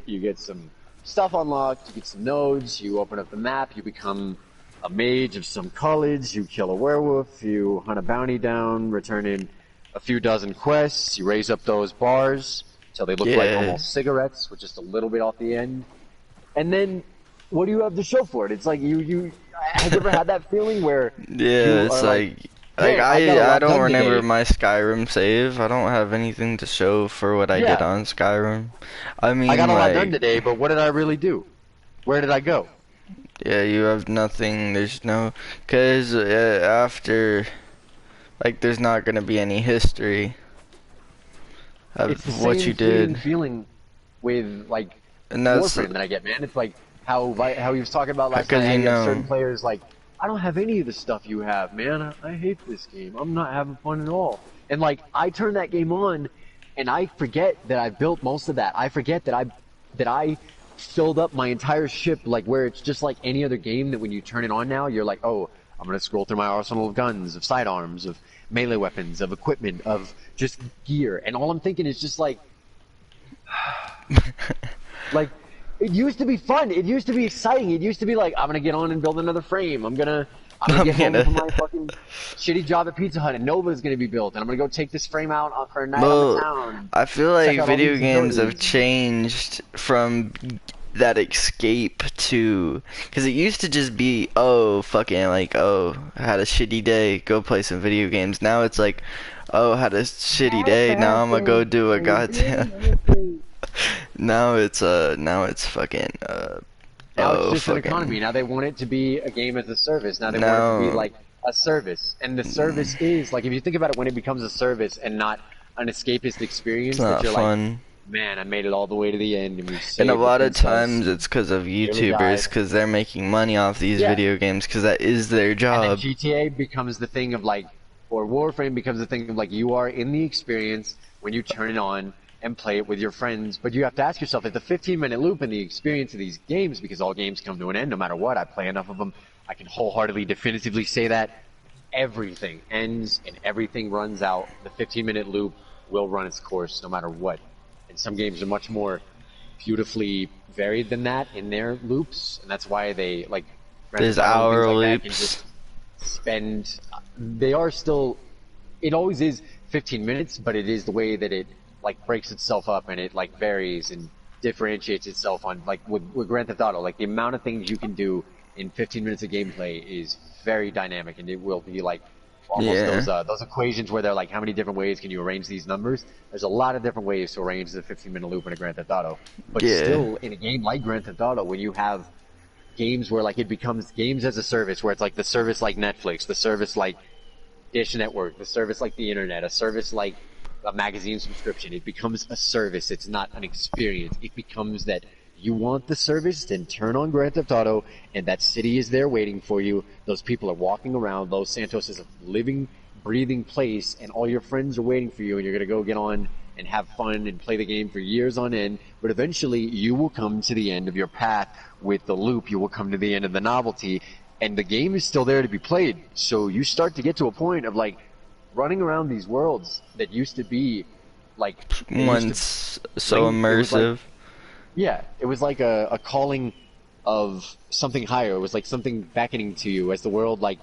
you get some stuff unlocked, you get some nodes, you open up the map, you become a mage of some college, you kill a werewolf, you hunt a bounty down, return in a few dozen quests, you raise up those bars till they look like almost cigarettes with just a little bit off the end. And then, what do you have to show for it? It's like, have you ever had that feeling where it's like I don't remember my Skyrim save. I don't have anything to show for what I did on Skyrim. I mean, I got a lot done today, but what did I really do? Where did I go? Yeah, you have nothing. There's no, cause after, like, there's not gonna be any history of what you did. It's the same feeling with like Warframe that I get, man. It's like how he was talking about last night. You have certain players like, I don't have any of the stuff you have, man. I hate this game. I'm not having fun at all. And like, I turn that game on, and I forget that I built most of that. I forget that I filled up my entire ship, like where it's just like any other game that when you turn it on now, you're like, oh, I'm gonna scroll through my arsenal of guns, of sidearms, of melee weapons, of equipment, of just gear, and all I'm thinking is just like, like, it used to be fun, it used to be exciting, it used to be like, I'm gonna get on and build another frame, I'm gonna get home from my fucking shitty job at Pizza Hut and Nova's gonna be built, and I'm gonna go take this frame out for a night on the town. I feel like video games have changed from that escape to, because it used to just be, oh, fucking, like, oh, I had a shitty day, go play some video games. Now it's like, oh, I had a shitty day, now I'm gonna go do a goddamn now it's fucking now it's just an economy. Now they want it to be a game as a service. Now they want it to be like a service, and the service is like, if you think about it, when it becomes a service and not an escapist experience, it's not fun. Like, man, I made it all the way to the end, and a lot of times it's because of YouTubers, because they're making money off these video games, because that is their job. And then GTA becomes the thing of like, or Warframe becomes the thing of like, you are in the experience when you turn it on and play it with your friends, but you have to ask yourself, if the 15-minute loop in the experience of these games, because all games come to an end no matter what, I play enough of them, I can wholeheartedly, definitively say that everything ends and everything runs out. The 15-minute loop will run its course no matter what. And some games are much more beautifully varied than that in their loops, and that's why they, like, there's hour loops. Can just spend, they are still, it always is 15 minutes, but it is the way that it like breaks itself up, and it like varies and differentiates itself on, like with Grand Theft Auto, like the amount of things you can do in 15 minutes of gameplay is very dynamic, and it will be like almost those equations where they're like, how many different ways can you arrange these numbers? There's a lot of different ways to arrange the 15-minute loop in a Grand Theft Auto, but still in a game like Grand Theft Auto, when you have games where like it becomes games as a service, where it's like the service like Netflix, the service like Dish Network, the service like the internet, a service like a magazine subscription, it becomes a service. It's not an experience. It becomes that you want the service, then turn on Grand Theft Auto, and that city is there waiting for you. Those people are walking around. Los Santos is a living, breathing place, and all your friends are waiting for you, and you're going to go get on and have fun and play the game for years on end. But eventually, you will come to the end of your path with the loop. You will come to the end of the novelty, and the game is still there to be played. So you start to get to a point of like, running around these worlds that used to be like once so immersive. It was like a calling of something higher. It was like something beckoning to you as the world like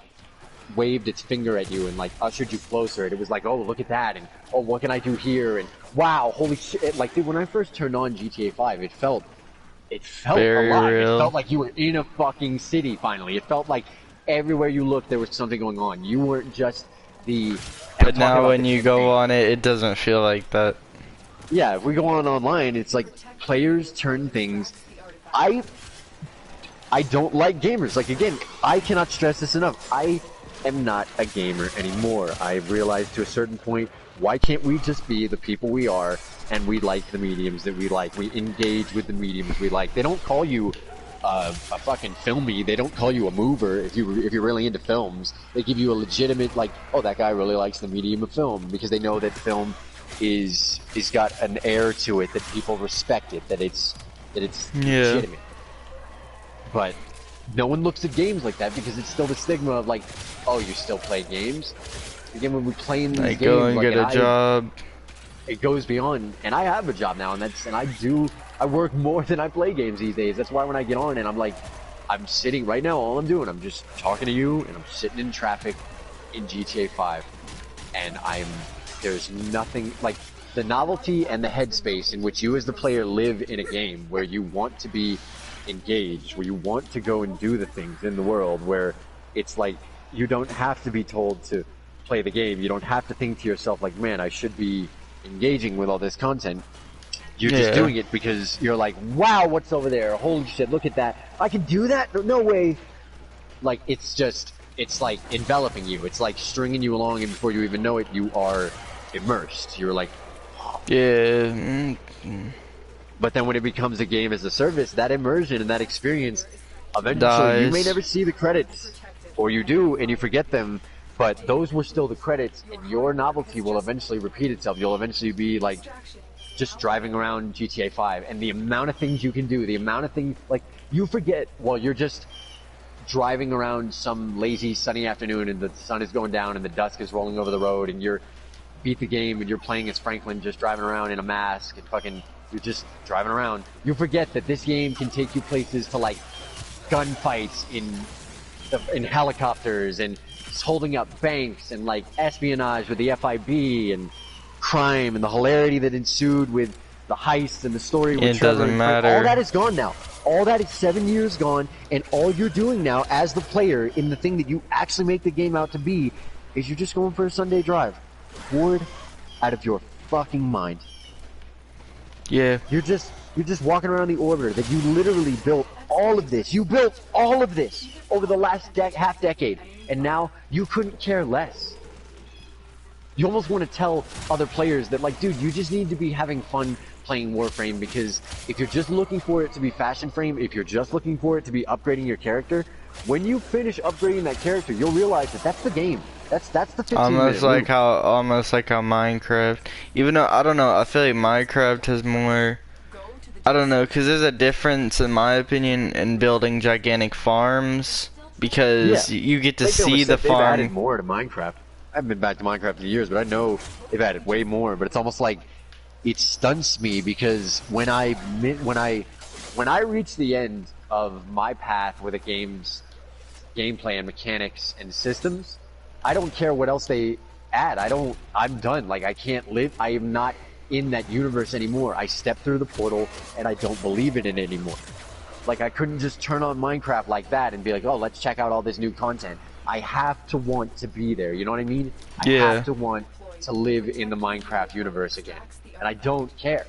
waved its finger at you and like ushered you closer. And it was like, oh, look at that, and oh, what can I do here? And wow, holy shit! Like, dude, when I first turned on GTA 5, it felt very alive. real. It felt like you were in a fucking city. Finally, it felt like everywhere you looked there was something going on. You weren't just but now when you go on it, it doesn't feel like that. Yeah, if we go on online, it's like players turn things. I don't like gamers. Like, again, I cannot stress this enough. I am not a gamer anymore. I've realized to a certain point, why can't we just be the people we are, and we like the mediums that we like. We engage with the mediums we like. They don't call you a fucking filmy. They don't call you a mover if you're really into films. They give you a legitimate, like, oh, that guy really likes the medium of film, because they know that film is got an air to it, that people respect it, that it's legitimate. But no one looks at games like that, because it's still the stigma of like, oh, you still play games? Again, when we play in these games, go and get a job. It goes beyond, and I have a job now, and I do I work more than I play games these days. That's why when I get on and I'm like, I'm sitting right now, all I'm doing, I'm just talking to you and I'm sitting in traffic in GTA 5. And there's nothing, like, the novelty and the headspace in which you as the player live in a game where you want to be engaged, where you want to go and do the things in the world, where it's like, you don't have to be told to play the game. You don't have to think to yourself like, man, I should be engaging with all this content. You're just doing it because you're like, wow, what's over there? Holy shit, look at that. I can do that? No way. Like, it's like enveloping you. It's like stringing you along, and before you even know it, you are immersed. You're like, oh. Yeah. But then when it becomes a game as a service, that immersion and that experience, eventually, dies. You may never see the credits. Or you do, and you forget them, but those were still the credits, and your novelty will eventually repeat itself. You'll eventually be, like, just driving around GTA 5, and the amount of things you can do, the amount of things, like, you forget while you're just driving around some lazy sunny afternoon and the sun is going down and the dusk is rolling over the road and you're beat the game and you're playing as Franklin just driving around in a mask and fucking, you're just driving around. You forget that this game can take you places to, like, gunfights in helicopters and holding up banks and, like, espionage with the FIB and crime and the hilarity that ensued with the heist and the story with Trevor. It doesn't matter. All that is gone now. All that is 7 years gone, and all you're doing now as the player in the thing that you actually make the game out to be is you're just going for a Sunday drive. Bored out of your fucking mind. Yeah. You're just walking around the orbiter that you literally built all of this. You built all of this over the last half decade, and now you couldn't care less. You almost want to tell other players that, like, dude, you just need to be having fun playing Warframe, because if you're just looking for it to be fashion frame, if you're just looking for it to be upgrading your character, when you finish upgrading that character, you'll realize that that's the game. That's the 15 almost like loop. how Minecraft, even though I don't know, I feel like Minecraft has more, I don't know, because there's a difference in my opinion in building gigantic farms, because you get to see the farm. They've added more to Minecraft. I haven't been back to Minecraft in years, but I know they've added way more. But it's almost like it stunts me, because when I reach the end of my path with a game's gameplay and mechanics and systems, I don't care what else they add. I'm done. Like, I can't live. I am not in that universe anymore. I step through the portal and I don't believe in it anymore. Like, I couldn't just turn on Minecraft like that and be like, oh, let's check out all this new content. I have to want to be there, you know what I mean? I have to want to live in the Minecraft universe again. And I don't care.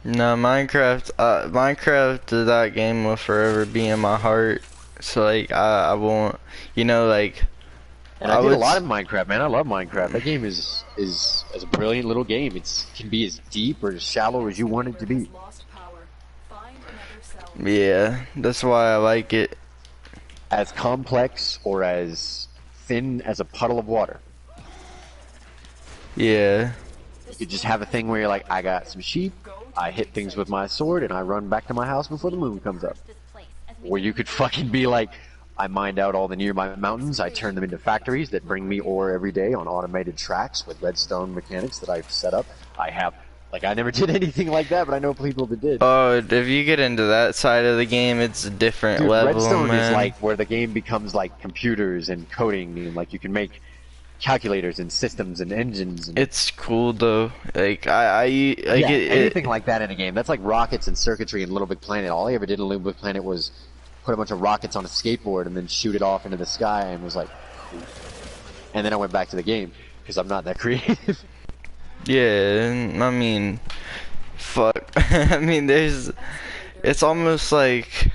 No, Minecraft, that game will forever be in my heart. So, like, I won't, you know, like... And I did a lot of Minecraft, man. I love Minecraft. That game is a brilliant little game. It can be as deep or as shallow as you want it to be. Yeah, that's why I like it. As complex or as thin as a puddle of water. Yeah. You could just have a thing where you're like, I got some sheep, I hit things with my sword, and I run back to my house before the moon comes up. Or you could fucking be like, I mined out all the nearby mountains, I turn them into factories that bring me ore every day on automated tracks with redstone mechanics that I've set up. I never did anything like that, but I know people that did. Oh, if you get into that side of the game, it's a different level, Redstone man. is like where the game becomes like computers and coding, and like you can make calculators and systems and engines. And it's cool though. Like I get anything like that in a game. That's like rockets and circuitry in Little Big Planet. All I ever did in Little Big Planet was put a bunch of rockets on a skateboard and then shoot it off into the sky, and was like, cool. And then I went back to the game because I'm not that creative. Yeah, I mean, fuck. I mean, it's almost like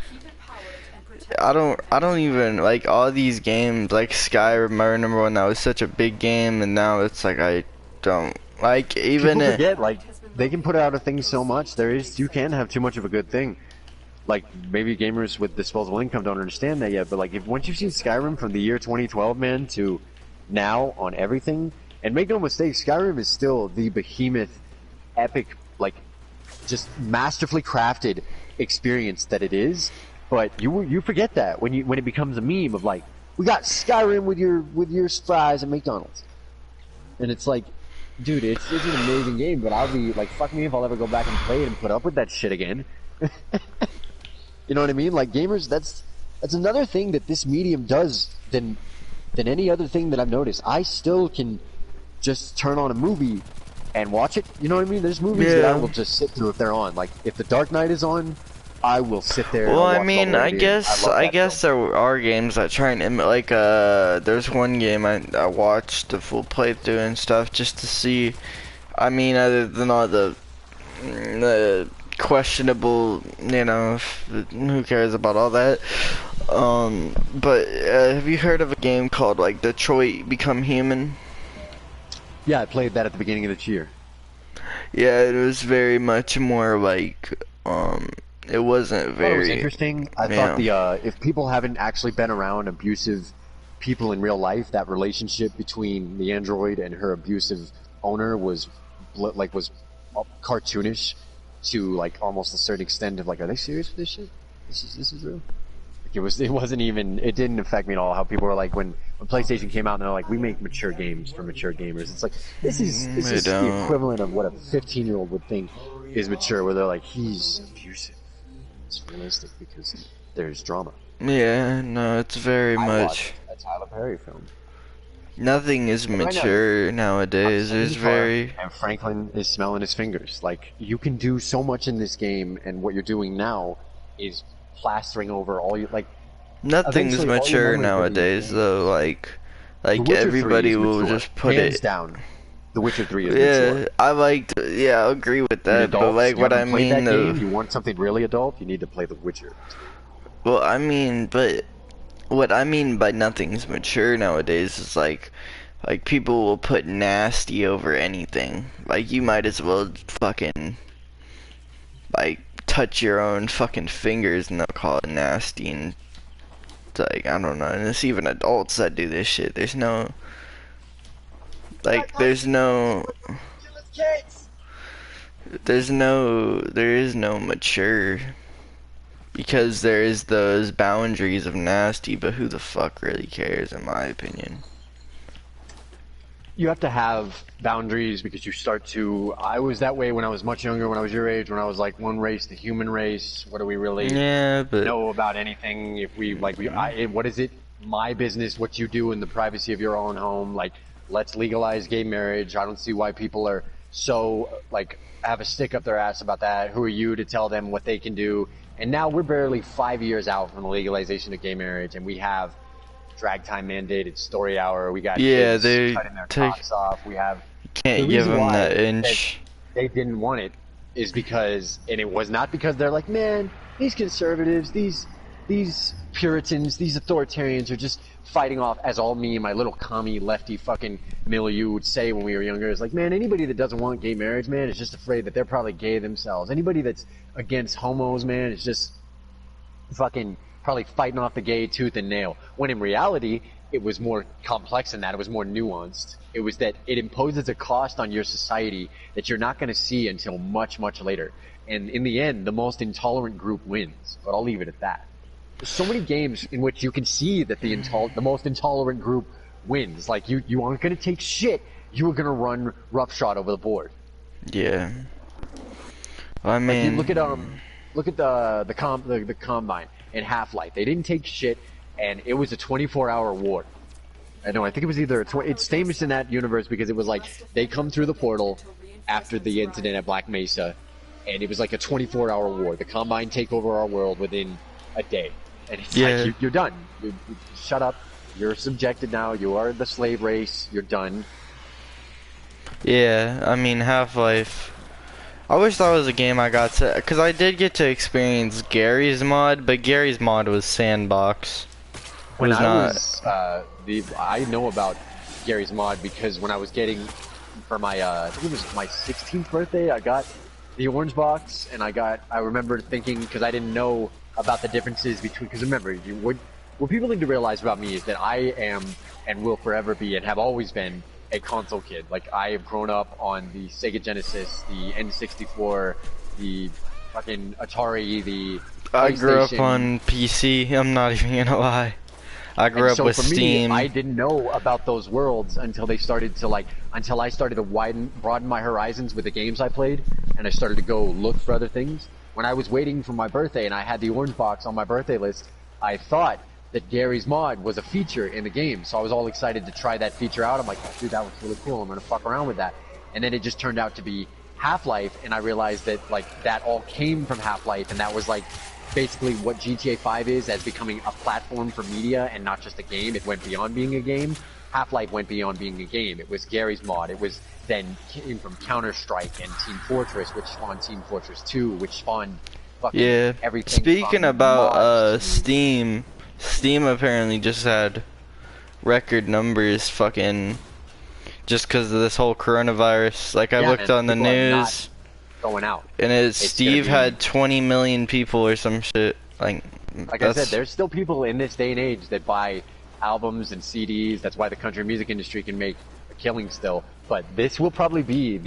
I don't even like all these games like Skyrim. I remember when that was such a big game, and now it's like I don't like even. People forget, like, they can put out a thing so much. You can have too much of a good thing. Like, maybe gamers with disposable income don't understand that yet, but like, once you've seen Skyrim from the year 2012, man, to now on everything. And make no mistake, Skyrim is still the behemoth, epic, like, just masterfully crafted experience that it is. But you forget that when it becomes a meme of like, we got Skyrim with your fries at McDonald's, and it's like, dude, it's an amazing game, but I'll be like, fuck me if I'll ever go back and play it and put up with that shit again. You know what I mean? Like gamers, that's another thing that this medium does than any other thing that I've noticed. I still can just turn on a movie and watch it. You know what I mean? There's movies that I will just sit through if they're on. Like if The Dark Knight is on, I will sit there. Well, and I mean, I guess there are games that try and like there's one game I watched the full playthrough and stuff just to see. I mean, other than all the questionable, you know, who cares about all that? But have you heard of a game called like Detroit Become Human? Yeah, I played that at the beginning of the year. Yeah, it was very much more like it wasn't very. It was interesting. I thought if people haven't actually been around abusive people in real life, that relationship between the android and her abusive owner was cartoonish to like almost a certain extent of like, are they serious with this shit? This is real. Like it wasn't even. It didn't affect me at all. How people were like when PlayStation came out and they're like, we make mature games for mature gamers. It's like this is the equivalent of what a 15-year-old would think is mature, where they're like, he's abusive. It's realistic because there's drama. Yeah, no, it's very much a Tyler Perry film. Nothing is mature nowadays. There's very and Franklin is smelling his fingers. Like you can do so much in this game, and what you're doing now is plastering over all your like. Nothing's mature nowadays, though. Like everybody will just put hands down. The Witcher 3 is mature. I agree with that. But like what I mean, though, you want something really adult, you need to play The Witcher. Well, I mean, but what I mean by nothing's mature nowadays is like people will put nasty over anything. Like you might as well fucking like touch your own fucking fingers and they'll call it nasty. And it's like, I don't know, and it's even adults that do this shit. There is no mature, because there is those boundaries of nasty, but who the fuck really cares, in my opinion? You have to have boundaries because you start to. I was that way when I was much younger, when I was your age, when I was like, one race, the human race. What do we really know about anything? If we like, what is it? My business, what you do in the privacy of your own home. Like, let's legalize gay marriage. I don't see why people are so like have a stick up their ass about that. Who are you to tell them what they can do? And now we're barely 5 years out from the legalization of gay marriage, and we have drag time mandated story hour. We got kids cutting their cocks off. We have. You can't give them that inch. They didn't want it is because, and it was not because they're like, man, these conservatives, these Puritans, these authoritarians are just fighting off, as all me and my little commie lefty fucking milieu would say when we were younger. It's like, man, anybody that doesn't want gay marriage, man, is just afraid that they're probably gay themselves. Anybody that's against homos, man, is just fucking probably fighting off the gay tooth and nail. When in reality, it was more complex than that. It was more nuanced. It was that it imposes a cost on your society that you're not going to see until much, much later. And in the end, the most intolerant group wins. But I'll leave it at that. There's so many games in which you can see that the most intolerant group wins. Like, you aren't going to take shit. You are going to run roughshod over the board. Yeah. Well, I mean, like look at the Combine in Half-Life. They didn't take shit, and it was a 24-hour war. I think it was either it's famous in that universe because it was like they come through the portal after the incident at Black Mesa, and it was like a 24-hour war. The Combine take over our world within a day, and it's like you're done. You shut up. You're subjected now. You are the slave race. You're done. Yeah, I mean, Half-Life. I wish that was a game I got to, because I did get to experience Gary's mod, but Gary's mod was sandbox. I know about Gary's mod because when I was getting, for my, I think it was my 16th birthday, I got the orange box, and I remember thinking, because I didn't know about the differences between, because remember, what people need to realize about me is that I am, and will forever be, and have always been, a console kid. Like, I have grown up on the Sega Genesis, the N64, the fucking Atari, the PlayStation. I grew up on PC, I'm not even gonna lie. I grew up with Steam. I didn't know about those worlds until they started to until I started to broaden my horizons with the games I played, and I started to go look for other things. When I was waiting for my birthday and I had the orange box on my birthday list, I thought that Gary's Mod was a feature in the game, so I was all excited to try that feature out. I'm like, dude, that looks really cool. I'm gonna fuck around with that. And then it just turned out to be Half-Life, and I realized that that all came from Half-Life, and that was basically what GTA 5 is, as becoming a platform for media and not just a game. It went beyond being a game. Half-Life went beyond being a game. It was Gary's Mod. It was then came from Counter-Strike and Team Fortress, which spawned Team Fortress 2, which spawned fucking everything. Speaking about Steam apparently just had record numbers fucking just because of this whole coronavirus. Like I looked on the news. Going out. And Steve had 20 million people or some shit. Like I said, there's still people in this day and age that buy albums and CDs. That's why the country music industry can make a killing still. But this will probably be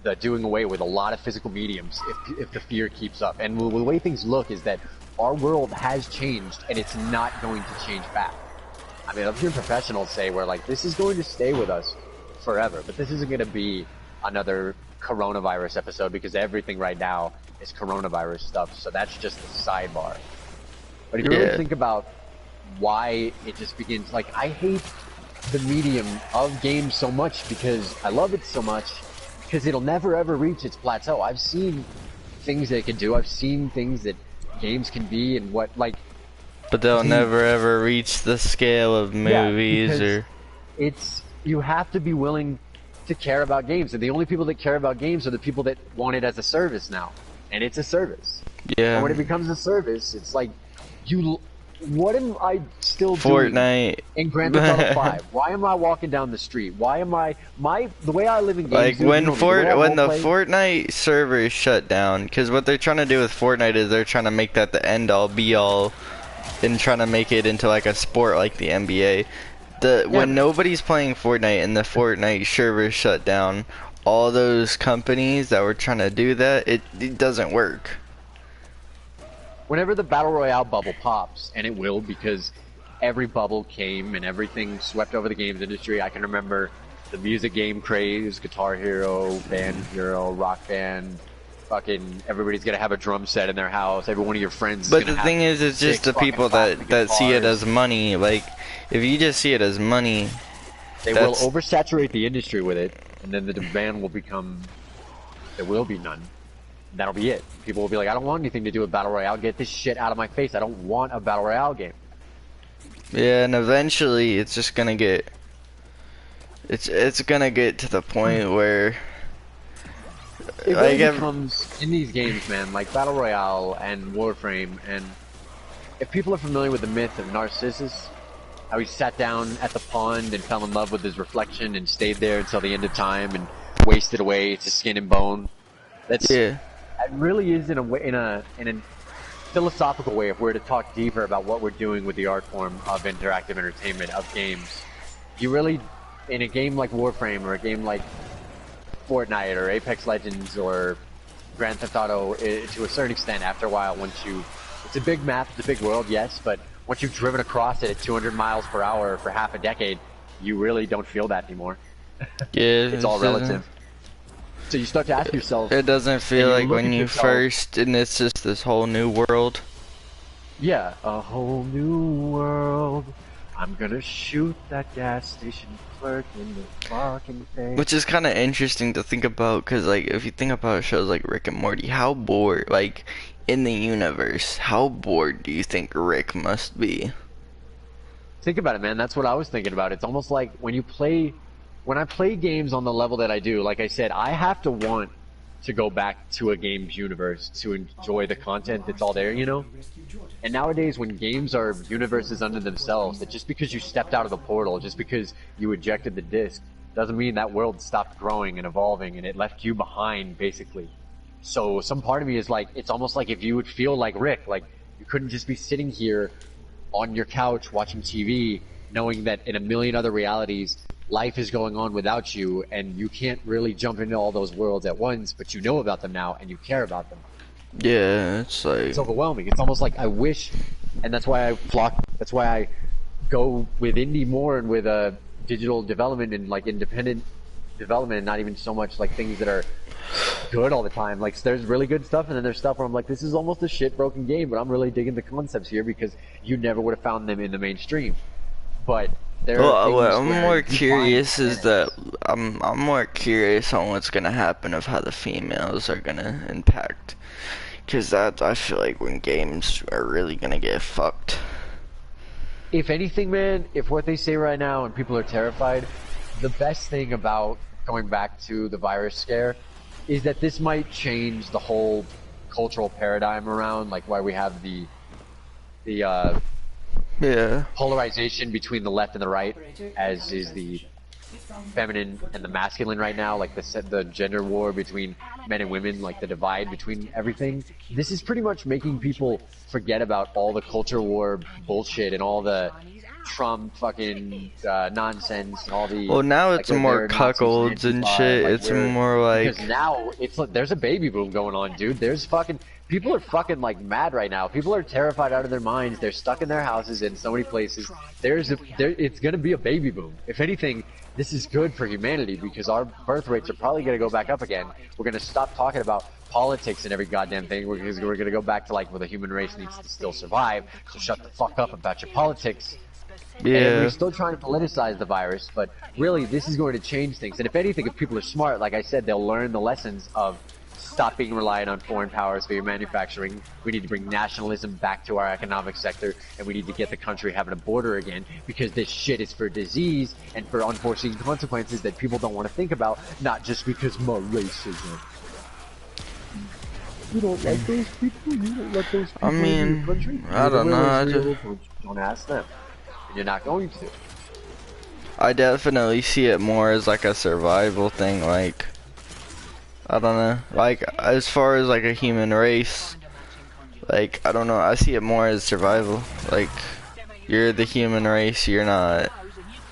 the doing away with a lot of physical mediums if the fear keeps up. And the way things look is that our world has changed, and it's not going to change back. I mean, I've heard professionals say we're this is going to stay with us forever, but this isn't going to be another coronavirus episode, because everything right now is coronavirus stuff, so that's just the sidebar. But if you really think about why it just begins, I hate the medium of games so much because I love it so much, because it'll never ever reach its plateau. I've seen things that it can do, I've seen things that games can be, and but they'll never ever reach the scale of movies you have to be willing to care about games, and the only people that care about games are the people that want it as a service now, and it's a service. Yeah. And when it becomes a service, it's what am I still Fortnite doing in Grand Theft Auto 5? Why am I walking down the street? Why am the way I live in games? When the Fortnite servers shut down, because what they're trying to do with Fortnite is they're trying to make that the end all be all, and trying to make it into a sport like the NBA. When nobody's playing Fortnite and the Fortnite servers shut down, all those companies that were trying to do that, it doesn't work. Whenever the Battle Royale bubble pops, and it will, because every bubble came and everything swept over the games industry. I can remember the music game craze, Guitar Hero, Band Hero, Rock Band, fucking everybody's gonna have a drum set in their house, every one of your friends is But the thing is, it's just the people that see it as money. If you just see it as money, they will oversaturate the industry with it, and then the demand will become, there will be none. That'll be it. People will be like, I don't want anything to do with Battle Royale. Get this shit out of my face. I don't want a Battle Royale game. Yeah, and eventually it's just gonna get... It's gonna get to the point where... It really becomes, in these games, man, like Battle Royale and Warframe, and if people are familiar with the myth of Narcissus, how he sat down at the pond and fell in love with his reflection and stayed there until the end of time and wasted away to skin and bone. It really is in a philosophical way, if we're to talk deeper about what we're doing with the art form of interactive entertainment, of games. You really, in a game like Warframe, or a game like Fortnite, or Apex Legends, or Grand Theft Auto, to a certain extent, after a while, it's a big map, it's a big world, yes, but once you've driven across it at 200 miles per hour for half a decade, you really don't feel that anymore. Yeah, it's all relative. So you start to ask yourself... It doesn't feel like when you first, and it's just this whole new world. Yeah, a whole new world. I'm gonna shoot that gas station clerk in the fucking face. Which is kind of interesting to think about, because if you think about shows like Rick and Morty, how bored, in the universe, how bored do you think Rick must be? Think about it, man. That's what I was thinking about. It's almost like when I play games on the level that I do, like I said, I have to want to go back to a game's universe to enjoy the content that's all there, And nowadays, when games are universes unto themselves, that just because you stepped out of the portal, just because you ejected the disc, doesn't mean that world stopped growing and evolving and it left you behind, basically. So some part of me is it's almost like if you would feel like Rick, you couldn't just be sitting here on your couch watching TV, knowing that in a million other realities, life is going on without you, and you can't really jump into all those worlds at once, but you know about them now, and you care about them. Yeah, it's overwhelming. It's almost like I wish, and that's why I go with indie more and with digital development and like independent development, and not even so much like things that are good all the time. Like there's really good stuff, and then there's stuff where I'm like, this is almost a shit broken game, but I'm really digging the concepts here because you never would have found them in the mainstream. But there are things what I'm where more you curious find is that I'm more curious on what's gonna happen of how the females are gonna impact, because that I feel like when games are really gonna get fucked. if anything, man, if what they say right now and people are terrified, the best thing about going back to the virus scare is that this might change the whole cultural paradigm around like why we have the Yeah. polarization between the left and the right, as is the feminine and the masculine right now, like the gender war between men and women, like the divide between everything. This is pretty much making people forget about all the culture war bullshit and all the Trump fucking nonsense and all the. Well, now it's like, more they're Nazis cuckolds and Antifa, shit. like, It's more like because now it's like there's a baby boom going on, dude. There's fucking people are fucking like mad right now. People are terrified out of their minds. They're stuck in their houses in so many places. It's gonna be a baby boom. If anything, this is good for humanity because our birth rates are probably gonna go back up again. We're gonna stop talking about politics and every goddamn thing. We're gonna go back to like where the human race needs to still survive. So shut the fuck up about your politics. yeah. And we're still trying to politicize the virus, but really this is going to change things. And if anything, if people are smart, like I said, they'll learn the lessons of stop being reliant on foreign powers for your manufacturing. We need to bring nationalism back to our economic sector, and we need to get the country having a border again, because this shit is for disease and for unforeseen consequences that people don't want to think about, not just because more racism. You don't like those people? You don't let those people in your country? I don't know. Don't ask them. And you're not going to. I definitely see it more as like a survival thing, like I don't know, like as far as like a human race, like I don't know, I see it more as survival. Like you're the human race, you're not,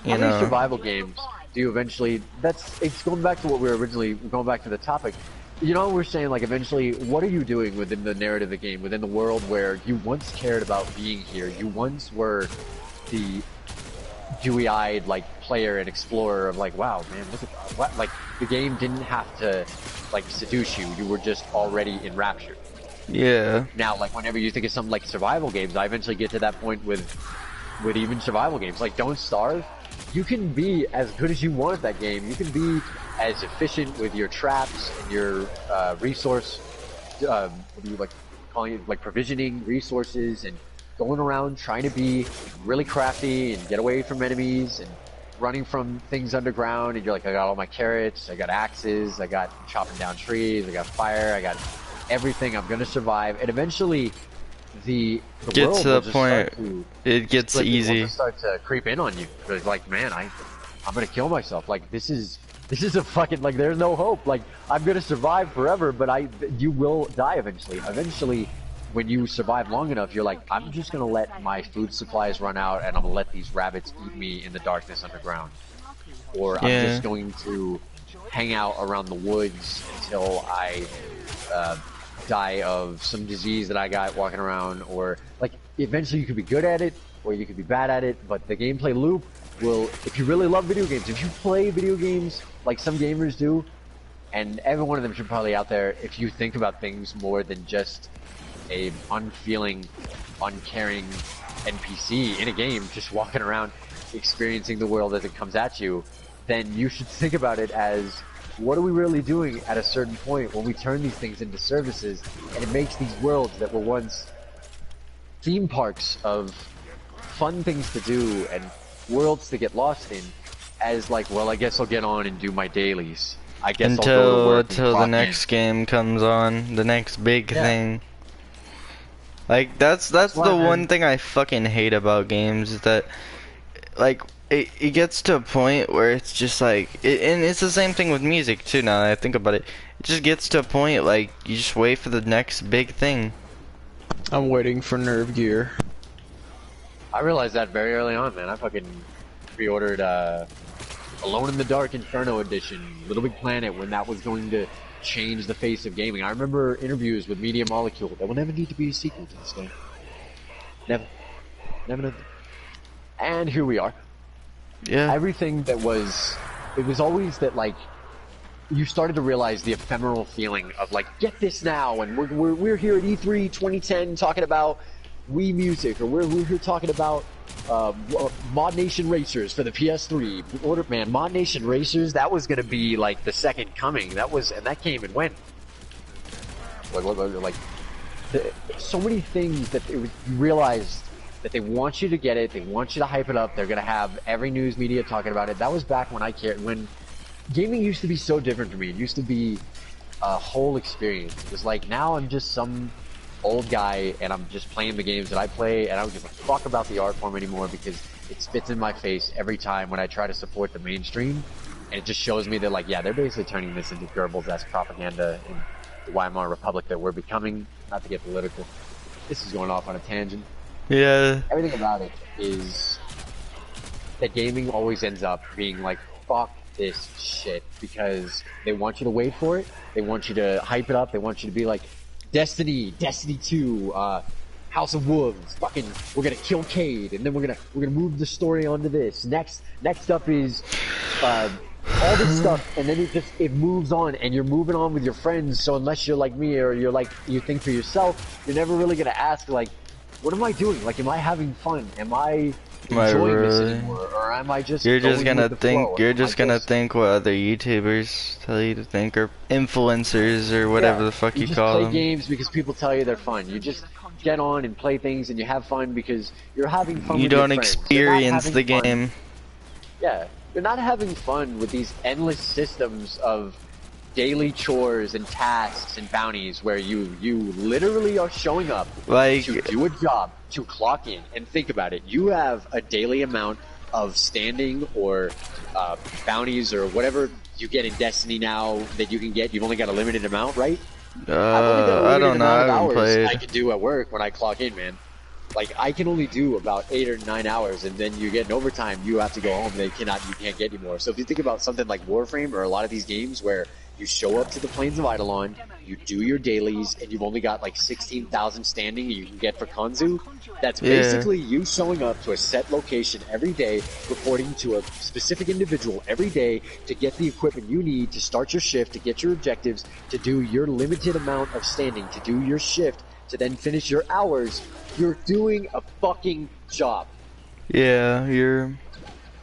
you How know. many survival games do you eventually, it's going back to what we were originally, going back to the topic. You know, we're saying like eventually, what are you doing within the narrative of the game, within the world where you once cared about being here, you once were the dewy-eyed like player and explorer of like, wow man, look at what, like the game didn't have to like seduce you, you were just already enraptured. Yeah. Now like whenever you think of something like survival games, I eventually get to that point with even survival games like Don't Starve. You can be as good as you want at that game, you can be as efficient with your traps and your resource what do you like calling it, like provisioning resources and going around trying to be really crafty and get away from enemies and running from things underground, and you're like, I got all my carrots, I got axes, I got chopping down trees, I got fire, I got everything, I'm gonna survive. And eventually the Get world to will the just point start to, it gets like, easy. It will just start to creep in on you. It's like, man, I'm gonna kill myself. Like this is a fucking, like there's no hope. Like I'm gonna survive forever, but you will die eventually. Eventually, when you survive long enough, you're like, I'm just gonna let my food supplies run out, and I'm gonna let these rabbits eat me in the darkness underground, or I'm just going to hang out around the woods until I die of some disease that I got walking around. Or like eventually you could be good at it, or you could be bad at it. But the gameplay loop will, if you really love video games, if you play video games like some gamers do, and every one of them should probably out there, if you think about things more than just a unfeeling, uncaring NPC in a game, just walking around experiencing the world as it comes at you, then you should think about it as, what are we really doing at a certain point when we turn these things into services, and it makes these worlds that were once theme parks of fun things to do and worlds to get lost in, as like, well, I guess I'll get on and do my dailies. I guess I'll go to work until the next game comes on, the next big thing. Like that's the one thing I fucking hate about games, is that like it gets to a point where it's just like and it's the same thing with music too, now that I think about it. It just gets to a point like you just wait for the next big thing. I'm waiting for Nerve Gear. I realized that very early on, man. I fucking pre-ordered Alone in the Dark Inferno Edition, Little Big Planet, when that was going to change the face of gaming. I remember interviews with Media Molecule. There will never need to be a sequel to this game. Never. Never. And here we are. Yeah. Everything that was, it was always that like, you started to realize the ephemeral feeling of like, get this now, and we're here at E3 2010 talking about Wii Music, or we're here talking about Mod Nation Racers for the PS3. Man, Mod Nation Racers, that was gonna be like the second coming. And that came and went. Like so many things that you realized that they want you to get it, they want you to hype it up, they're gonna have every news media talking about it. That was back when when gaming used to be so different for me. It used to be a whole experience. It was like, now I'm just some old guy and I'm just playing the games that I play, and I don't give a fuck about the art form anymore because it spits in my face every time when I try to support the mainstream, and it just shows me that like, yeah, they're basically turning this into Goebbels-esque propaganda in the Weimar Republic that we're becoming. Not to get political, this is going off on a tangent. Yeah. Everything about it is that gaming always ends up being like, fuck this shit, because they want you to wait for it, they want you to hype it up, they want you to be like, Destiny 2, House of Wolves, fucking, we're gonna kill Cade, and then we're gonna move the story onto this. Next up is all this stuff, and then it moves on, and you're moving on with your friends. So unless you're like me, or you're like, you think for yourself, you're never really gonna ask like, what am I doing? Like, am I having fun? Am I enjoying this anymore, or am I just? You're just gonna think. You're just gonna think what other YouTubers tell you to think, or influencers, or whatever the fuck you call them. You just play games because people tell you they're fun. You just get on and play things, and you have fun because you're having fun. You don't experience the game. Yeah, you're not having fun with these endless systems of daily chores and tasks and bounties where you literally are showing up like to do a job, to clock in, and think about it. You have a daily amount of standing or bounties or whatever you get in Destiny now that you can get. You've only got a limited amount, right? I don't know. I haven't played. I can do at work when I clock in, man. Like, I can only do about 8 or 9 hours, and then you get an overtime. You have to go home. You can't get anymore. So if you think about something like Warframe or a lot of these games where you show up to the Plains of Eidolon, you do your dailies, and you've only got like 16,000 standing you can get for Konzu, that's basically you showing up to a set location every day, reporting to a specific individual every day to get the equipment you need to start your shift, to get your objectives, to do your limited amount of standing, to do your shift, to then finish your hours. You're doing a fucking job. Yeah, you're...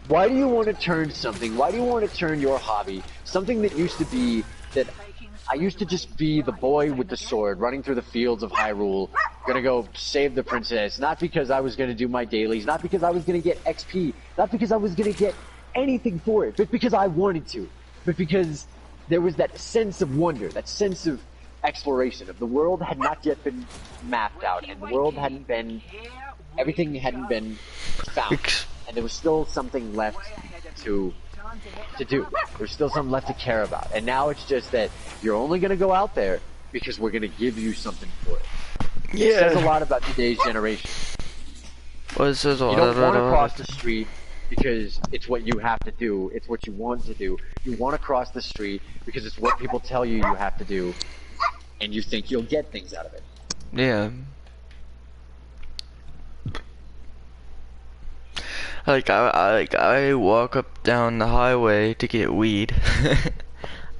Why do you want to turn something? Why do you want to turn your hobby, something that used to be that I used to just be the boy with the sword running through the fields of Hyrule, gonna go save the princess, not because I was gonna do my dailies, not because I was gonna get XP, not because I was gonna get anything for it, but because I wanted to, but because there was that sense of wonder, that sense of exploration, of the world had not yet been mapped out, and the world hadn't been, everything hadn't been found. And there was still something left to do. There's still something left to care about. And now it's just that you're only going to go out there because we're going to give you something for it. Yeah. It says a lot about today's generation. Well, it says a lot. You don't want to cross the street because it's what you have to do. It's what you want to do. You want to cross the street because it's what people tell you you have to do. And you think you'll get things out of it. Yeah. I walk up down the highway to get weed.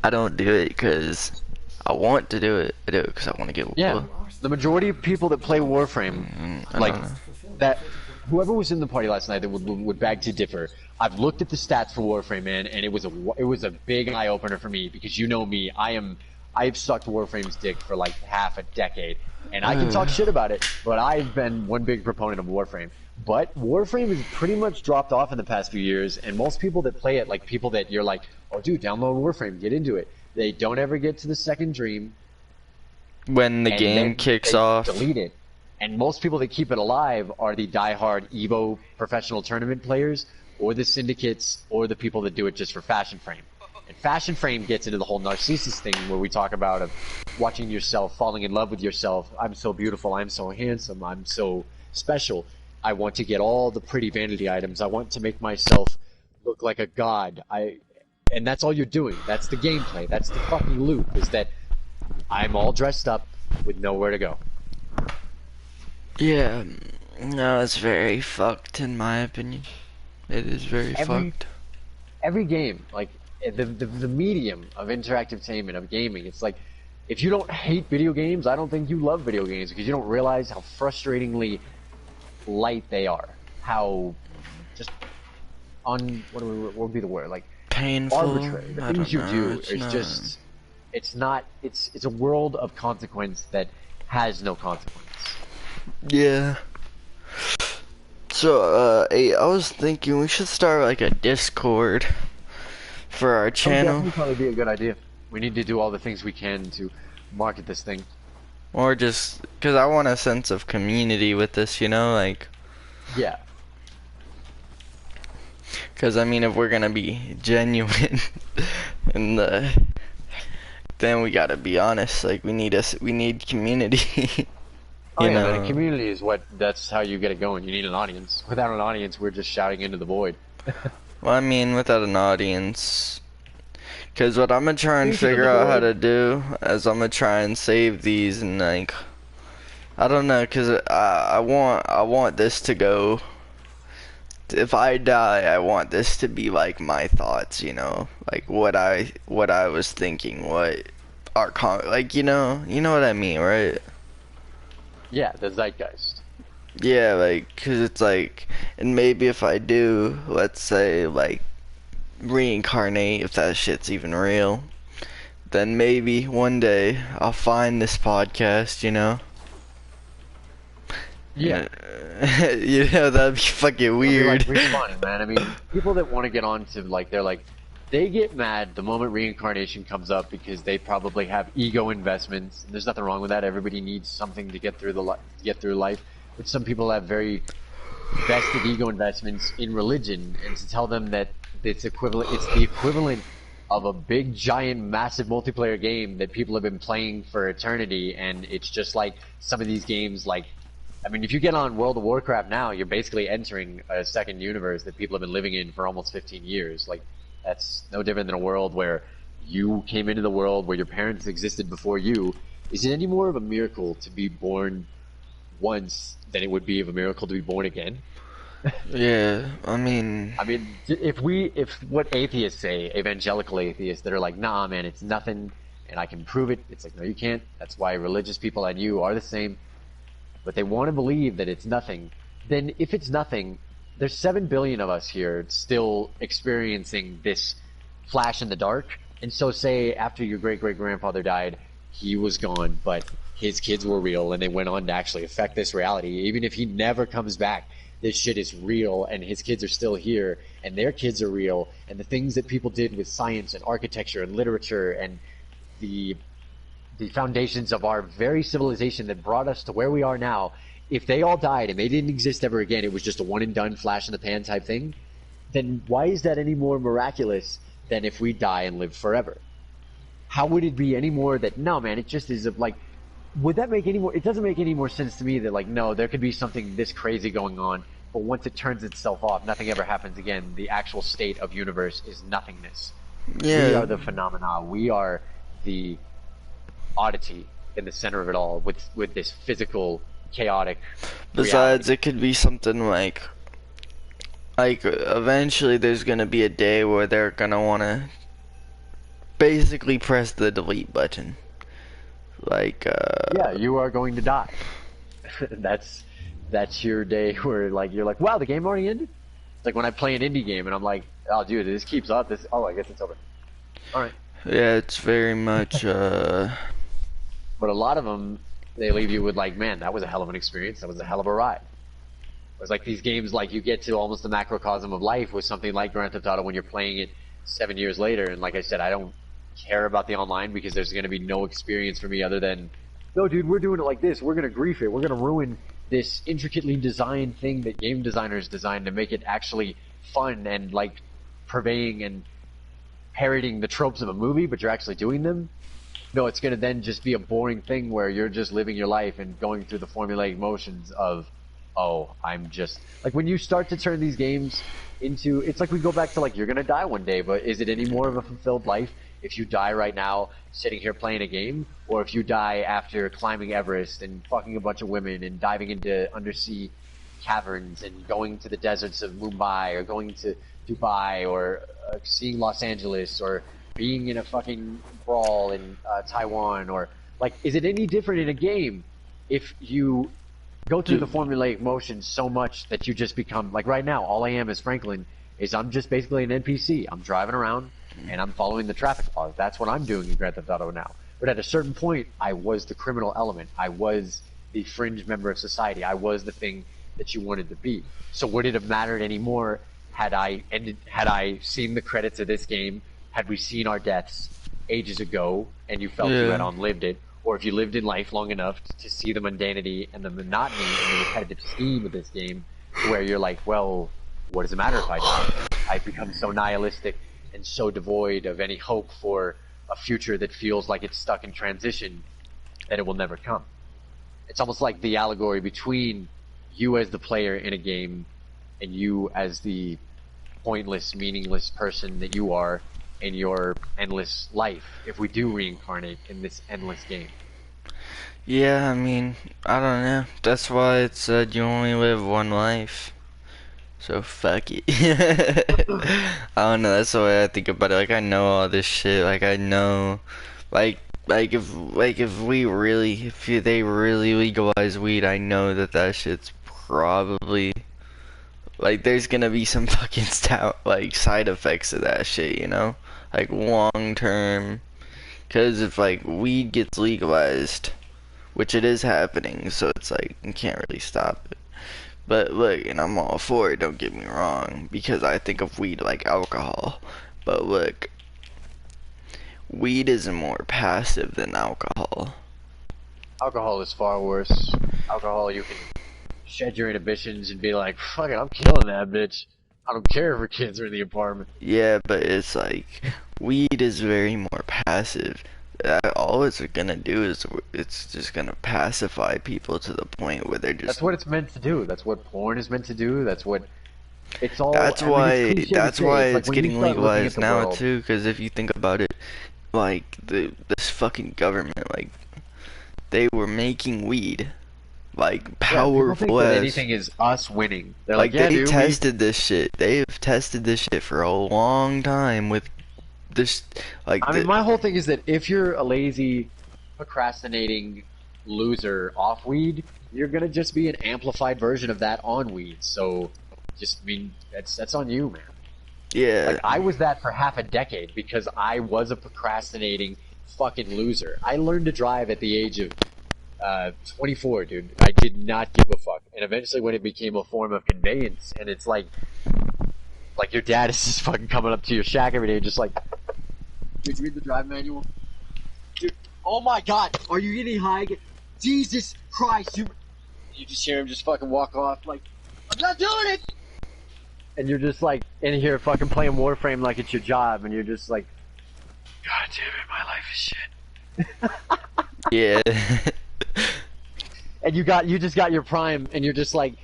I don't do it because I want to do it. I do it because I want to get weed. Yeah. The majority of people that play Warframe, that, whoever was in the party last night that would beg to differ. I've looked at the stats for Warframe, man, and it was a big eye opener for me because you know me, I've sucked Warframe's dick for like half a decade, and I can talk shit about it, but I've been one big proponent of Warframe. But Warframe has pretty much dropped off in the past few years, and most people that play it, like people that you're like, oh dude, download Warframe, get into it, they don't ever get to the second dream. When the game kicks off. Delete it. And most people that keep it alive are the die-hard EVO professional tournament players, or the syndicates, or the people that do it just for Fashion Frame. And Fashion Frame gets into the whole narcissist thing where we talk about of watching yourself, falling in love with yourself. I'm so beautiful, I'm so handsome, I'm so special. I want to get all the pretty vanity items. I want to make myself look like a god. And that's all you're doing. That's the gameplay. That's the fucking loop, is that I'm all dressed up with nowhere to go. Yeah. No, it's very fucked in my opinion. It is very Every fucked. every game, like the medium of interactive entertainment of gaming, it's like if you don't hate video games, I don't think you love video games because you don't realize how frustratingly light they are. How just what would be the word? Like Painful. arbitrary. The I things don't you know. do It's is not. just it's a world of consequence that has no consequence. Yeah. So, hey, I was thinking we should start like a Discord for our That would channel, definitely probably be a good idea. We need to do all the things we can to market this thing. or just because I want a sense of community with this, you know, like. Yeah. Because I mean, if we're gonna be genuine, in the, then we gotta be honest. Like we need community. Oh You yeah, man, a know. community is that's how you get it going. You need an audience. Without an audience, we're just shouting into the void. Well, I mean, without an audience. Because what I'm gonna try and Into the figure out how void. to do is I'm gonna try and save these and like, I don't know, cause I want this to go. If I die, I want this to be like my thoughts, you know, like what I was thinking, what like you know what I mean, right? Yeah, the zeitgeist. Yeah, like, cause it's like, and maybe if I do, let's say like reincarnate, if that shit's even real, then maybe one day I'll find this podcast, you know. Yeah. You know, that'd be fucking It'll be weird. like respawning, man. I mean, people that want to get on to like they're like they get mad the moment reincarnation comes up because they probably have ego investments. And there's nothing wrong with that. Everybody needs something to get through get through life. But some people have very vested ego investments in religion, and to tell them that it's the equivalent of a big, giant, massive multiplayer game that people have been playing for eternity, and it's just like some of these games like I mean, if you get on World of Warcraft now, you're basically entering a second universe that people have been living in for almost 15 years. Like, that's no different than a world where you came into the world where your parents existed before you. Is it any more of a miracle to be born once than it would be of a miracle to be born again? Yeah, I mean, If what atheists say, evangelical atheists, that are like, nah, man, it's nothing, and I can prove it. It's like, no, you can't. That's why religious people and you are the same. But they want to believe that it's nothing, then if it's nothing, there's 7 billion of us here still experiencing this flash in the dark. And so say after your great-great-grandfather died, he was gone, but his kids were real and they went on to actually affect this reality. Even if he never comes back, this shit is real and his kids are still here and their kids are real. And the things that people did with science and architecture and literature and the foundations of our very civilization that brought us to where we are now, if they all died and they didn't exist ever again, it was just a one and done flash in the pan type thing, then why is that any more miraculous than if we die and live forever? How would it be any more that, no man, it just is like, would that make any more, it doesn't make any more sense to me that like, no, there could be something this crazy going on, but once it turns itself off, nothing ever happens again. The actual state of universe is nothingness. yeah. We are the phenomena. We are the oddity in the center of it all with this physical chaotic Besides, reality. it could be something like eventually there's gonna be a day where they're gonna wanna basically press the delete button. Like, Yeah, you are going to die. that's your day where like you're like, wow, the game already ended. It's like when I play an indie game and I'm like, oh dude, this keeps up, I guess it's over. Alright. yeah, it's very much, But a lot of them, they leave you with like, man, that was a hell of an experience. That was a hell of a ride. It's like these games, like you get to almost the macrocosm of life with something like Grand Theft Auto when you're playing it 7 years later. And like I said, I don't care about the online because there's going to be no experience for me other than, no, dude, we're doing it like this. We're going to grief it. We're going to ruin this intricately designed thing that game designers designed to make it actually fun and like purveying and parroting the tropes of a movie, but you're actually doing them. No, it's going to then just be a boring thing where you're just living your life and going through the formulaic motions of, oh, I'm just like when you start to turn these games into, it's like we go back to like you're going to die one day, but is it any more of a fulfilled life if you die right now sitting here playing a game, or if you die after climbing Everest and fucking a bunch of women and diving into undersea caverns and going to the deserts of Mumbai or going to Dubai or seeing Los Angeles or being in a fucking brawl in Taiwan, or like, is it any different in a game if you go through the formulaic motions so much that you just become, like right now, all I am as Franklin is I'm just basically an NPC. I'm driving around and I'm following the traffic laws. That's what I'm doing in Grand Theft Auto now. But at a certain point, I was the criminal element. I was the fringe member of society. I was the thing that you wanted to be. So would it have mattered anymore had I seen the credits of this game, had we seen our deaths ages ago, and you felt you had lived it, or if you lived in life long enough to see the mundanity and the monotony and the repetitive scheme of this game, where you're like, well, what does it matter if I die? I've become so nihilistic and so devoid of any hope for a future that feels like it's stuck in transition that it will never come. It's almost like the allegory between you as the player in a game and you as the pointless, meaningless person that you are in your endless life, if we do reincarnate in this endless game. Yeah, I mean, I don't know. That's why it said you only live one life. So fuck it. I don't know, that's the way I think about it. Like, I know all this shit. Like, I know, if they really legalize weed, I know that shit's probably, like, there's gonna be some fucking side effects of that shit, you know? Like, long term. Cause if, like, weed gets legalized, which it is happening, so it's like, you can't really stop it. But look, and I'm all for it, don't get me wrong, because I think of weed like alcohol. But look, weed is more passive than alcohol. Alcohol is far worse. Alcohol, you can shed your inhibitions and be like, fuck it, I'm killing that bitch. I don't care if her kids are in the apartment. Yeah, but it's like, weed is very more passive. All it's gonna do is it's just gonna pacify people to the point where they're just. That's what it's meant to do. That's what porn is meant to do. That's what it's all. That's why. That's why it's like getting legalized now world, too. Because if you think about it, like this fucking government, like they were making weed, like powerful as. That anything is us winning. They're like yeah, they dude, tested this shit. They've tested this shit for a long time with. This, like, I mean, my whole thing is that if you're a lazy, procrastinating loser off weed, you're gonna just be an amplified version of that on weed. So, that's on you, man. Yeah. Like, I was that for half a decade because I was a procrastinating fucking loser. I learned to drive at the age of 24, dude. I did not give a fuck. And eventually, when it became a form of conveyance, and it's like your dad is just fucking coming up to your shack every day, just like. Did you read the drive manual? Dude, oh my god, are you getting high? Jesus Christ, you just hear him just fucking walk off like, I'm not doing it! And you're just like, in here fucking playing Warframe like it's your job, and you're just like, God damn it, my life is shit. Yeah. And you just got your prime, and you're just like,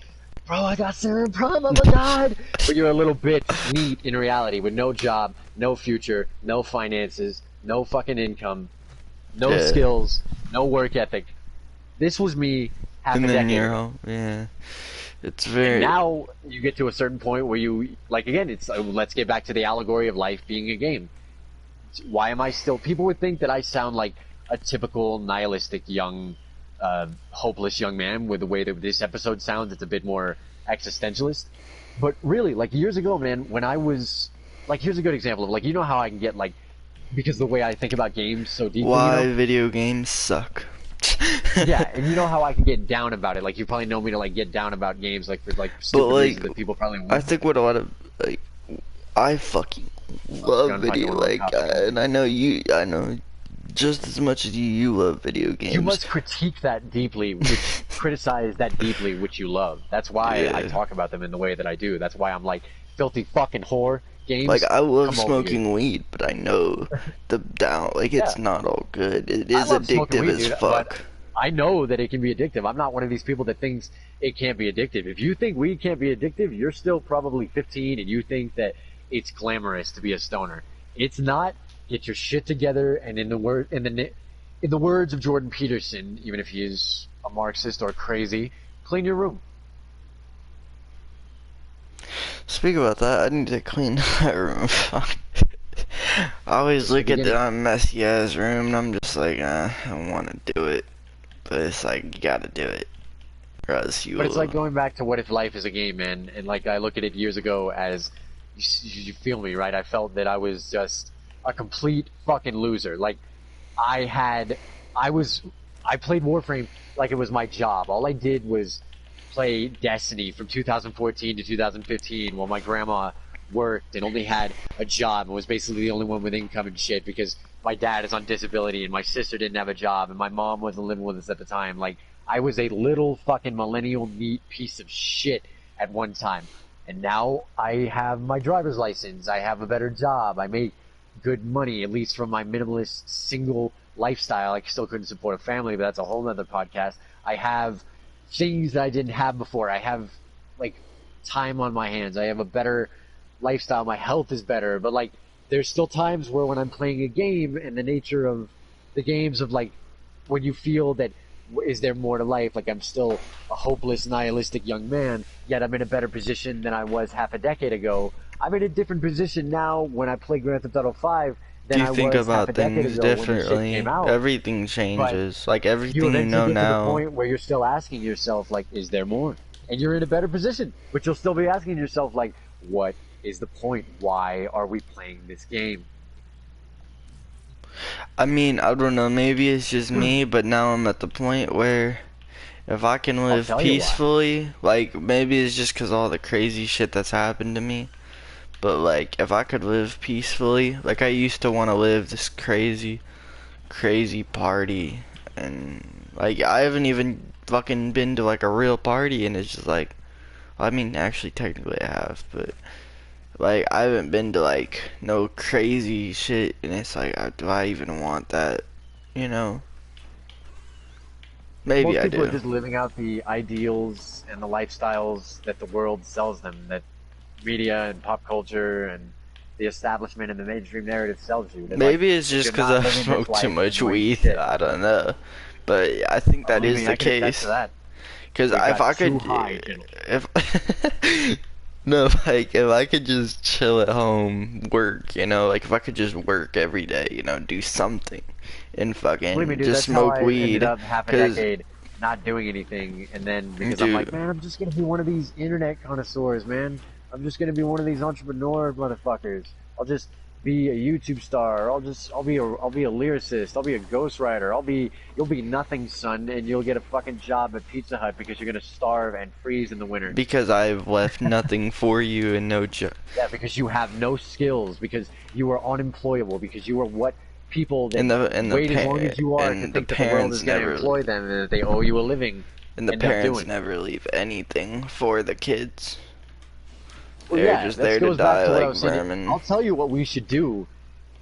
bro, I got Serum Prime, oh my god! But you're a little bit neat in reality, with no job, no future, no finances, no fucking income, no skills, no work ethic. This was me half a decade ago. Yeah. It's very... And now you get to a certain point where you, like, again, it's, let's get back to the allegory of life being a game. Why am I still... People would think that I sound like a typical nihilistic young... hopeless young man with the way that this episode sounds. It's a bit more existentialist, but really, like, years ago, man, when I was like, here's a good example of, like, you know how I can get, like, because the way I think about games so deeply, why you know? Video games suck. Yeah, and you know how I can get down about it. Like, you probably know me to, like, get down about games, like, for, like, stupid reasons that people probably won't. I think what a lot of, like, I fucking love video, like, and I know just as much as you love video games. You must critique that deeply, criticize that deeply, which you love. That's why I talk about them in the way that I do. That's why I'm like, filthy fucking whore games. Like, I love smoking weed, but I know it's not all good. It is addictive as fuck. I know that it can be addictive. I'm not one of these people that thinks it can't be addictive. If you think weed can't be addictive, you're still probably 15 and you think that it's glamorous to be a stoner. It's not. Get your shit together, and in the words of Jordan Peterson, even if he is a Marxist or crazy, clean your room. speak about that, I need to clean that room. Fuck. I always look at that messy ass room and I'm just like, I don't want to do it. But it's like, you gotta do it. Or else you But it's will. like going back to what if life is a game, man. And like I look at it years ago as, you feel me, right? I felt that I was just a complete fucking loser. Like I played Warframe like it was my job. All I did was play Destiny from 2014 to 2015 while my grandma worked and only had a job and was basically the only one with income and shit because my dad is on disability and my sister didn't have a job and my mom wasn't living with us at the time. Like, I was a little fucking millennial neat piece of shit at one time. And now I have my driver's license. I have a better job. I make good money, at least from my minimalist single lifestyle. I still couldn't support a family, but that's a whole nother podcast. I have things that I didn't have before. I have, like, time on my hands. I have a better lifestyle. My health is better. But, like, there's still times where when I'm playing a game and the nature of the games of, like, when you feel that is there more to life, like I'm still a hopeless, nihilistic young man, yet I'm in a better position than I was half a decade ago. I'm in a different position now when I play Grand Theft Auto 5 than I was half a decade ago. You think about things differently. When the shit came out. Everything changes. Like everything you know get now. to the point where you're still asking yourself, like, is there more? And you're in a better position, but you'll still be asking yourself, like, what is the point? Why are we playing this game? I mean, I don't know, maybe it's just me, but now I'm at the point where if I can live peacefully, like, maybe it's just because all the crazy shit that's happened to me, but, like, if I could live peacefully, like, I used to want to live this crazy party, and, like, I haven't even fucking been to, like, a real party, and it's just, like, well, I mean, actually, technically I have, but like, I haven't been to, like, no crazy shit, and it's like, do I even want that, you know? Maybe I do. Most people are just living out the ideals and the lifestyles that the world sells them, that media and pop culture and the establishment and the mainstream narrative sells you. Maybe it's just because I smoke too much weed, I don't know. But I think that is the case. Because if I could... No, like, if I could just chill at home, work, you know, like, if I could just work every day, you know, do something, and fucking just smoke weed. I ended up half a decade not doing anything, and then, because I'm like, man, I'm just gonna be one of these internet connoisseurs, man. I'm just gonna be one of these entrepreneur motherfuckers. I'll just be a YouTube star, or I'll be a lyricist, I'll be a ghostwriter, you'll be nothing, son, and you'll get a fucking job at Pizza Hut because you're gonna starve and freeze in the winter. Because I've left nothing for you and no job. Yeah, because you have no skills, because you are unemployable, because you are what people that wait as long as you are to think that the world is gonna employ them and that they owe you a living. And the parents never leave anything for the kids. Well, they're just there to die like vermin. I'll tell you what we should do.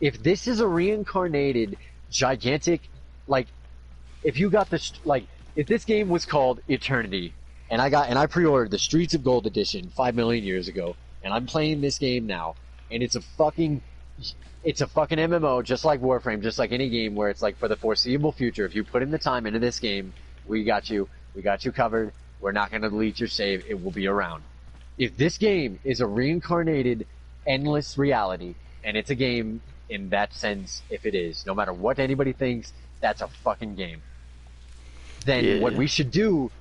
If this is a reincarnated, gigantic, like, if you got this, like, if this game was called Eternity, and I pre-ordered the Streets of Gold edition 5 million years ago, and I'm playing this game now, and it's a fucking MMO, just like Warframe, just like any game where it's like for the foreseeable future. If you put in the time into this game, we got you covered. We're not going to delete your save. It will be around. If this game is a reincarnated, endless reality, and it's a game in that sense, if it is, no matter what anybody thinks, that's a fucking game. Then what we should do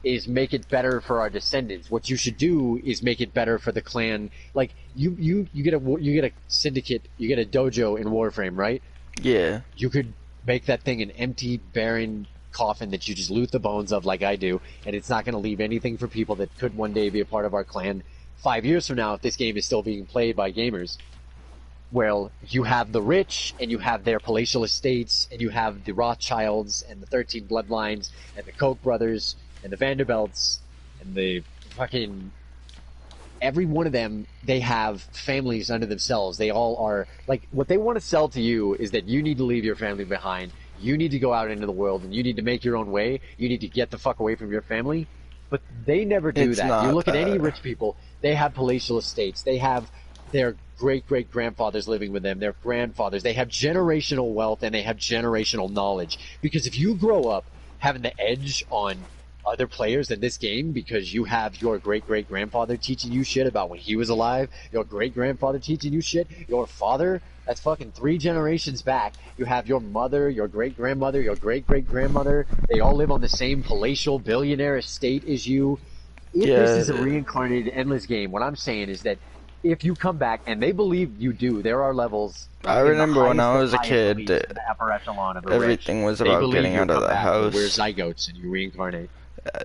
is make it better for our descendants. What you should do is make it better for the clan. Like, you get a syndicate, you get a dojo in Warframe, right? Yeah. You could make that thing an empty, barren coffin that you just loot the bones of, like I do, and it's not going to leave anything for people that could one day be a part of our clan 5 years from now if this game is still being played by gamers. Well, you have the rich, and you have their palatial estates, and you have the Rothschilds, and the 13 bloodlines, and the Koch brothers, and the Vanderbilts, and the fucking... Every one of them, they have families under themselves. They all are... Like, what they want to sell to you is that you need to leave your family behind. You need to go out into the world, and you need to make your own way. You need to get the fuck away from your family. But they never do that. You look at any rich people, they have palatial estates. They have their great-great-grandfathers living with them, their grandfathers. They have generational wealth, and they have generational knowledge. Because if you grow up having the edge on other players in this game because you have your great-great-grandfather teaching you shit about when he was alive, your great-grandfather teaching you shit, your father, that's fucking 3 generations back. You have your mother, your great-grandmother, your great-great-grandmother. They all live on the same palatial billionaire estate as you. If this is a reincarnated endless game, what I'm saying is that if you come back, and they believe you do, there are levels. I remember when I was a kid, the upper echelon of the everything rich, was about getting out of the house. We're zygotes and you reincarnate.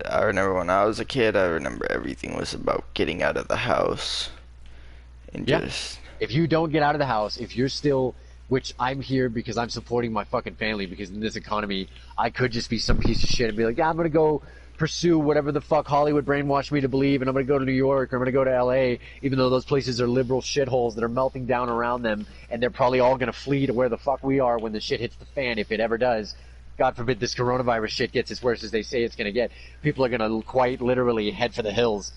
I remember when I was a kid, I remember everything was about getting out of the house. And just... If you don't get out of the house, if you're still... Which I'm here because I'm supporting my fucking family, because in this economy, I could just be some piece of shit and be like, yeah, I'm gonna go pursue whatever the fuck Hollywood brainwashed me to believe, and I'm gonna go to New York, or I'm gonna go to LA, even though those places are liberal shitholes that are melting down around them, and they're probably all gonna flee to where the fuck we are when the shit hits the fan, if it ever does. God forbid this coronavirus shit gets as worse as they say it's gonna get. People are gonna quite literally head for the hills.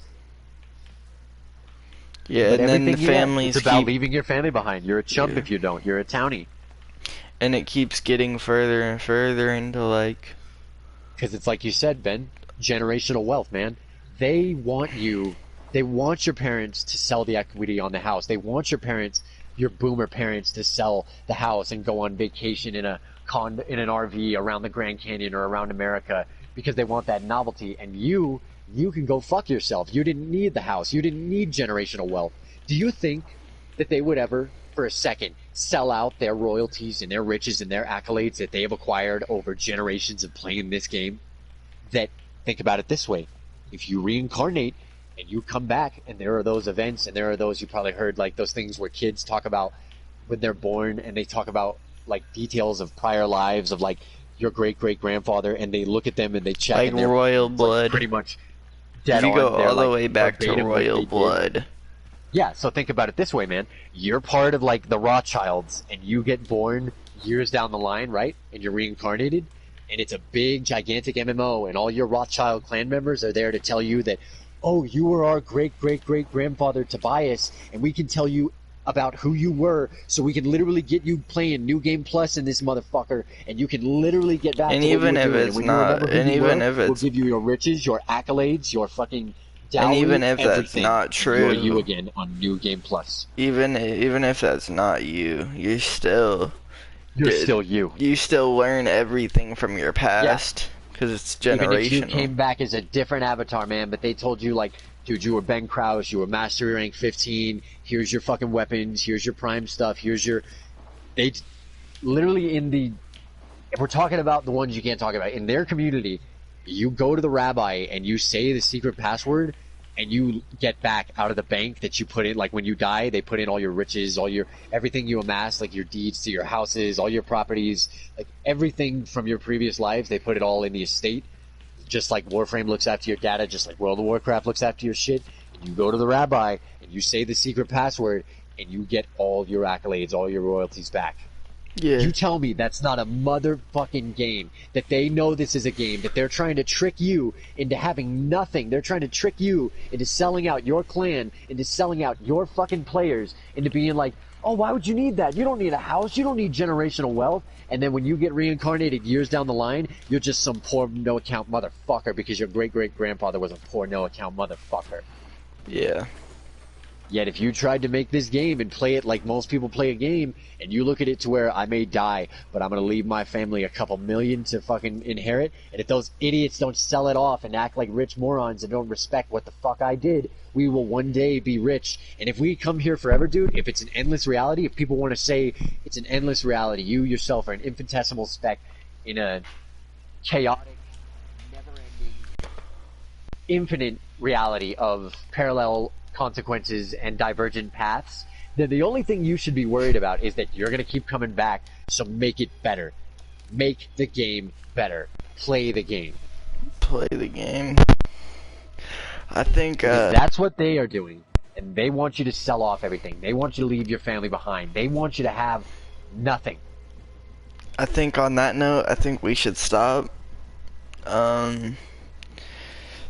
Yeah, but and then the families it's about leaving your family behind. You're a chump if you don't. You're a townie. And it keeps getting further and further into like... Because it's like you said, Ben, generational wealth, man. They want your parents to sell the equity on the house. They want your parents, your boomer parents, to sell the house and go on vacation in an RV around the Grand Canyon or around America, because they want that novelty. And you can go fuck yourself. You didn't need the house. You didn't need generational wealth. Do you think that they would ever, for a second, sell out their royalties and their riches and their accolades that they have acquired over generations of playing this game? That, think about it this way. If you reincarnate and you come back and there are those events, and there are those, you probably heard, like those things where kids talk about when they're born, and they talk about like details of prior lives of like your great-great-grandfather, and they look at them and they check. Like and royal blood. Like pretty much dead on. You go all the like, way back to royal blood. Yeah, so think about it this way, man. You're part of like the Rothschilds, and you get born years down the line, right? And you're reincarnated, and it's a big, gigantic MMO, and all your Rothschild clan members are there to tell you that, oh, you were our great-great-great-grandfather Tobias, and we can tell you about who you were, so we can literally get you playing New Game Plus in this motherfucker, and you can literally get back and to even what you were if doing. it's not, and even if it's... We'll give you your riches, your accolades, your fucking... Dowry, and even if that's not true, you're you again on New Game Plus. Even if that's not you, you're still you. You still learn everything from your past because it's generational. Even if you came back as a different avatar, man, but they told you like, dude, you were Ben Krause, you were Mastery Rank 15. Here's your fucking weapons. Here's your prime stuff. Here's your. They literally if we're talking about the ones you can't talk about in their community. You go to the rabbi and you say the secret password, and you get back out of the bank that you put in. Like when you die, they put in all your riches, everything you amass, like your deeds to your houses, all your properties, like everything from your previous lives. They put it all in the estate, just like Warframe looks after your data, just like World of Warcraft looks after your shit. And you go to the rabbi and you say the secret password, and you get all your accolades, all your royalties back. Yeah. You tell me that's not a motherfucking game, that they know this is a game, that they're trying to trick you into having nothing. They're trying to trick you into selling out your clan, into selling out your fucking players, into being like, oh, why would you need that? You don't need a house. You don't need generational wealth. And then when you get reincarnated years down the line, you're just some poor no-account motherfucker because your great-great-grandfather was a poor no-account motherfucker. Yeah. Yet if you tried to make this game and play it like most people play a game, and you look at it to where I may die, but I'm going to leave my family a couple million to fucking inherit, and if those idiots don't sell it off and act like rich morons and don't respect what the fuck I did, we will one day be rich. And if we come here forever, dude, if it's an endless reality, if people want to say it's an endless reality, you yourself are an infinitesimal speck in a chaotic, never-ending, infinite reality of parallel consequences and divergent paths, then the only thing you should be worried about is that you're going to keep coming back, so make it better. Make the game better. Play the game. Play the game. I think that's what they are doing, and they want you to sell off everything. They want you to leave your family behind. They want you to have nothing. I think on that note, I think we should stop.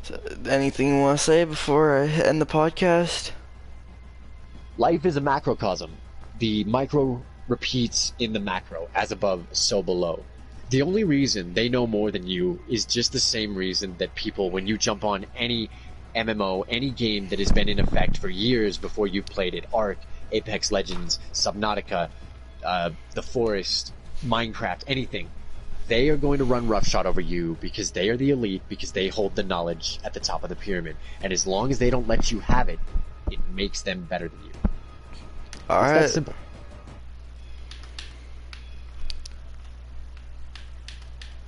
So anything you want to say before I end the podcast? Life is a macrocosm. The micro repeats in the macro, as above, so below. The only reason they know more than you is just the same reason that people, when you jump on any MMO, any game that has been in effect for years before you've played it, Ark, Apex Legends, Subnautica, The Forest, Minecraft, anything, they are going to run roughshod over you because they are the elite, because they hold the knowledge at the top of the pyramid. And as long as they don't let you have it, it makes them better than you. All It's right. that simple.